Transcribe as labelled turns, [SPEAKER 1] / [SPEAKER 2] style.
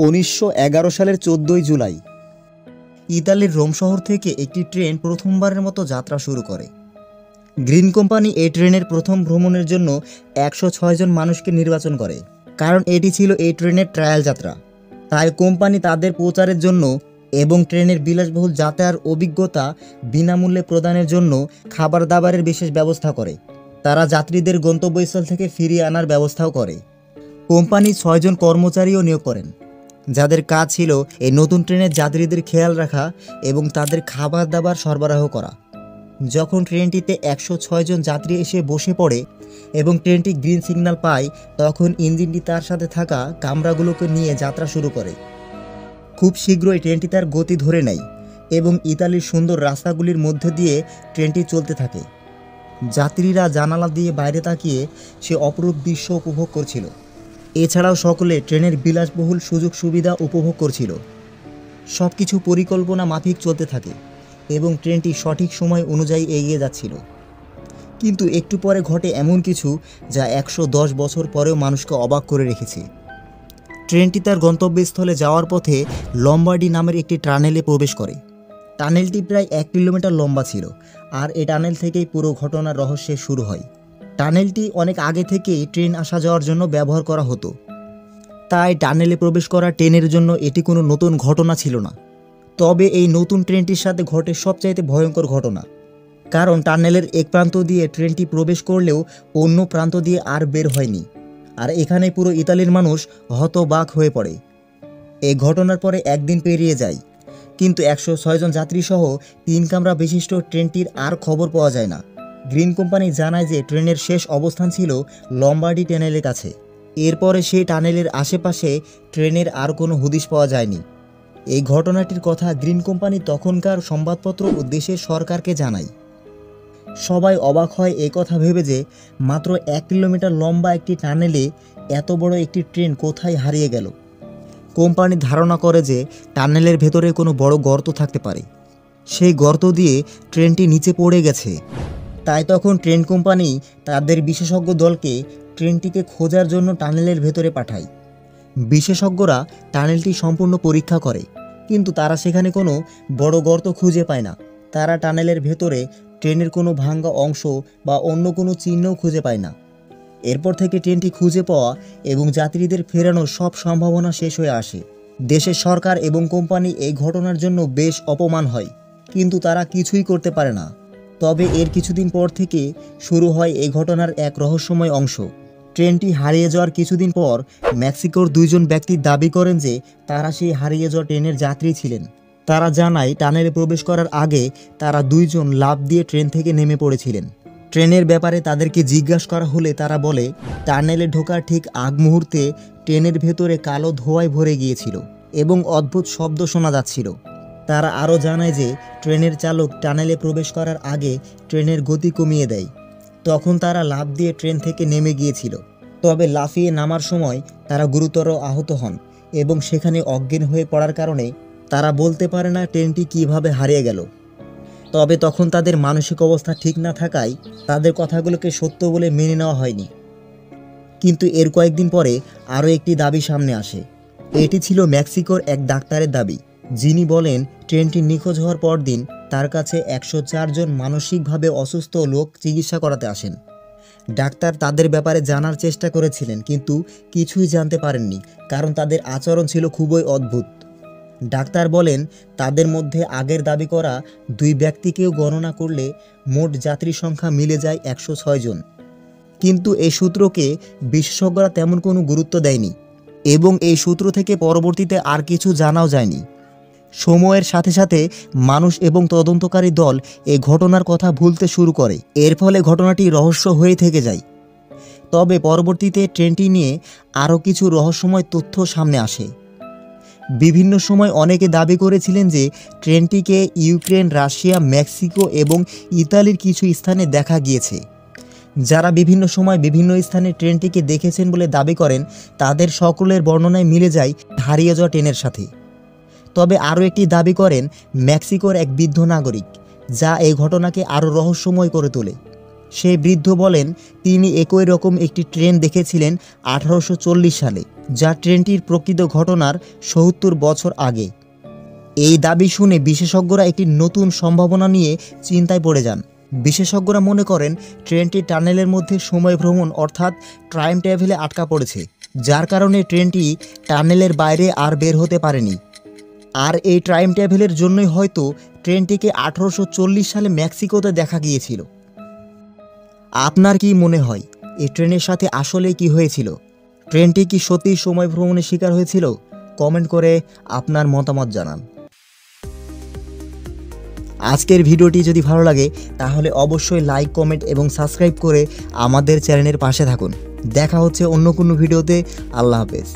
[SPEAKER 1] 1911 সালের 14 জুলাই ইতালির রোম শহর থেকে একটি ট্রেন প্রথমবারের মতো যাত্রা শুরু করে। গ্রিন কোম্পানি এই ট্রেনের প্রথম ভ্রমণের জন্য 106 জন মানুষকে নির্বাচন করে, কারণ এটি ছিল এই ট্রেনের ট্রায়াল যাত্রা। তাই কোম্পানি তাদের প্রচারের জন্য এবং ট্রেনের বিলাসবহুল যাতায়ার অভিজ্ঞতা বিনামূল্যে প্রদানের জন্য খাবার দাবারের বিশেষ ব্যবস্থা করে। তারা যাত্রীদের গন্তব্যস্থল থেকে ফিরিয়ে আনার ব্যবস্থাও করে। কোম্পানি 6 জন কর্মচারীও নিয়োগ করেন, যাদের কাজ ছিল এই নতুন ট্রেনের যাত্রীদের খেয়াল রাখা এবং তাদের খাবার দাবার সরবরাহ করা। যখন ট্রেনটিতে 106 জন যাত্রী এসে বসে পড়ে এবং ট্রেনটি গ্রিন সিগন্যাল পায়, তখন ইঞ্জিনটি তার সাথে থাকা কামরাগুলোকে নিয়ে যাত্রা শুরু করে। খুব শীঘ্রই ট্রেনটি তার গতি ধরে নেয় এবং ইতালির সুন্দর রাস্তাগুলির মধ্যে দিয়ে ট্রেনটি চলতে থাকে। যাত্রীরা জানালা দিয়ে বাইরে তাকিয়ে সে অপরূপ দৃশ্য উপভোগ করছিল। এছাড়াও সকলে ট্রেনের বিলাসবহুল সুযোগ সুবিধা উপভোগ করছিল। সব কিছু পরিকল্পনা মাফিক চলতে থাকে এবং ট্রেনটি সঠিক সময় অনুযায়ী এগিয়ে যাচ্ছিল। কিন্তু একটু পরে ঘটে এমন কিছু যা 110 বছর পরেও মানুষকে অবাক করে রেখেছে। ট্রেনটি তার গন্তব্যস্থলে যাওয়ার পথে লম্বার্ডি নামের একটি টানেলে প্রবেশ করে। টানেলটি প্রায় 1 কিলোমিটার লম্বা ছিল, আর এই টানেল থেকেই পুরো ঘটনার রহস্যের শুরু হয়। টানেলটি অনেক আগে থেকেই ট্রেন আসা যাওয়ার জন্য ব্যবহার করা হতো, তাই টানেলে প্রবেশ করা ট্রেনের জন্য এটি কোনো নতুন ঘটনা ছিল না। তবে এই নতুন ট্রেনটির সাথে ঘটে সবচাইতে ভয়ঙ্কর ঘটনা, কারণ টানেলের এক প্রান্ত দিয়ে ট্রেনটি প্রবেশ করলেও অন্য প্রান্ত দিয়ে আর বের হয়নি। আর এখানে পুরো ইতালির মানুষ হতবাক হয়ে পড়ে। এই ঘটনার পরে একদিন পেরিয়ে যায়, কিন্তু 106 জন যাত্রীসহ 3 কামরা বিশিষ্ট ট্রেনটির আর খবর পাওয়া যায় না। গ্রিন কোম্পানি জানায় যে ট্রেনের শেষ অবস্থান ছিল লম্বার্ডি টানেলের কাছে। এরপরে সেই টানেলের আশেপাশে ট্রেনের আর কোনো হদিশ পাওয়া যায়নি। এই ঘটনাটির কথা গ্রিন কোম্পানি তখনকার সংবাদপত্র ও দেশের সরকারকে জানায়। সবাই অবাক হয় এই কথা ভেবে যে মাত্র 1 কিলোমিটার লম্বা একটি টানেলে এত বড় একটি ট্রেন কোথায় হারিয়ে গেল। কোম্পানি ধারণা করে যে টানেলের ভেতরে কোনো বড় গর্ত থাকতে পারে। সেই গর্ত দিয়ে ট্রেনটি নিচে পড়ে গেছে। তাই তখন ট্রেন কোম্পানি তাদের বিশেষজ্ঞ দলকে ট্রেনটিকে খোঁজার জন্য টানেলের ভেতরে পাঠায়। বিশেষজ্ঞরা টানেলটি সম্পূর্ণ পরীক্ষা করে, কিন্তু তারা সেখানে কোনো বড় গর্ত খুঁজে পায় না। তারা টানেলের ভেতরে ট্রেনের কোনো ভাঙা অংশ বা অন্য কোনো চিহ্নও খুঁজে পায় না। এরপর থেকে ট্রেনটি খুঁজে পাওয়া এবং যাত্রীদের ফেরানোর সব সম্ভাবনা শেষ হয়ে আসে। দেশের সরকার এবং কোম্পানি এই ঘটনার জন্য বেশ অপমান হয়, কিন্তু তারা কিছুই করতে পারে না। তবে এর কিছুদিন পর থেকে শুরু হয় এই ঘটনার এক রহস্যময় অংশ। ট্রেনটি হারিয়ে যাওয়ার কিছুদিন পর মেক্সিকোর 2 জন ব্যক্তি দাবি করেন যে তারা সেই হারিয়ে যাওয়া ট্রেনের যাত্রী ছিলেন। তারা জানায় টানেলে প্রবেশ করার আগে তারা 2 জন লাফ দিয়ে ট্রেন থেকে নেমে পড়েছিলেন। ট্রেনের ব্যাপারে তাদেরকে জিজ্ঞাসা করা হলে তারা বলে টানেলে ঢোকার ঠিক আগ মুহূর্তে ট্রেনের ভেতরে কালো ধোঁয়ায় ভরে গিয়েছিল এবং অদ্ভুত শব্দ শোনা যাচ্ছিল। তারা আরও জানায় যে ট্রেনের চালক টানেলে প্রবেশ করার আগে ট্রেনের গতি কমিয়ে দেয়। তখন তারা লাফ দিয়ে ট্রেন থেকে নেমে গিয়েছিল। তবে লাফিয়ে নামার সময় তারা গুরুতর আহত হন এবং সেখানে অজ্ঞান হয়ে পড়ার কারণে তারা বলতে পারে না ট্রেনটি কিভাবে হারিয়ে গেল। তবে তখন তাদের মানসিক অবস্থা ঠিক না থাকায় তাদের কথাগুলোকে সত্য বলে মেনে নেওয়া হয়নি। কিন্তু এর কয়েকদিন পরে আরও একটি দাবি সামনে আসে। এটি ছিল মেক্সিকোর এক ডাক্তারের দাবি, যিনি বলেন ট্রেনটি নিখোঁজ হওয়ার পরদিন তার কাছে 104 জন মানসিকভাবে অসুস্থ লোক চিকিৎসা করাতে আসেন। ডাক্তার তাদের ব্যাপারে জানার চেষ্টা করেছিলেন, কিন্তু কিছুই জানতে পারেননি, কারণ তাদের আচরণ ছিল খুবই অদ্ভুত। ডাক্তার বলেন তাদের মধ্যে আগের দাবি করা 2 ব্যক্তিকেও গণনা করলে মোট যাত্রী সংখ্যা মিলে যায় 106 জন। কিন্তু এই সূত্রকে বিশেষজ্ঞরা তেমন কোনো গুরুত্ব দেয়নি এবং এই সূত্র থেকে পরবর্তীতে আর কিছু জানাও যায়নি। সময়ের সাথে সাথে মানুষ এবং তদন্তকারী দল এই ঘটনার কথা ভুলতে শুরু করে। এর ফলে ঘটনাটি রহস্য হয়ে থেকে যায়। তবে পরবর্তীতে ট্রেনটি নিয়ে আরও কিছু রহস্যময় তথ্য সামনে আসে। বিভিন্ন সময় অনেকে দাবি করেছিলেন যে ট্রেনটিকে ইউক্রেন, রাশিয়া, মেক্সিকো এবং ইতালির কিছু স্থানে দেখা গিয়েছে। যারা বিভিন্ন সময় বিভিন্ন স্থানে ট্রেনটিকে দেখেছেন বলে দাবি করেন, তাদের সকলের বর্ণনায় মিলে যায় হারিয়ে যাওয়া ট্রেনের সাথে। তবে আরও একটি দাবি করেন মেক্সিকোর এক বৃদ্ধ নাগরিক, যা এই ঘটনাকে আরও রহস্যময় করে তোলে। সেই বৃদ্ধ বলেন তিনি একই রকম একটি ট্রেন দেখেছিলেন 1840 সালে, যা ট্রেনটির প্রকৃত ঘটনার 70 বছর আগে। এই দাবি শুনে বিশেষজ্ঞরা একটি নতুন সম্ভাবনা নিয়ে চিন্তায় পড়ে যান। বিশেষজ্ঞরা মনে করেন ট্রেনটি টানেলের মধ্যে সময় ভ্রমণ অর্থাৎ টাইম ট্রাভেলে আটকা পড়েছে, যার কারণে ট্রেনটি টানেলের বাইরে আর বের হতে পারেনি। আর এই টাইম ট্রাভেলের জন্যই হয়তো ট্রেনটিকে 1840 সালে মেক্সিকোতে দেখা গিয়েছিল। আপনার কি মনে হয় এই ট্রেনের সাথে আসলে কি হয়েছিল? ট্রেনটি কি সত্যিই সময় ভ্রমণের শিকার হয়েছিল? কমেন্ট করে আপনার মতামত জানান। আজকের ভিডিওটি যদি ভালো লাগে তাহলে অবশ্যই লাইক, কমেন্ট এবং সাবস্ক্রাইব করে আমাদের চ্যানেলের পাশে থাকুন। দেখা হচ্ছে অন্য কোনো ভিডিওতে। আল্লাহ হাফেজ।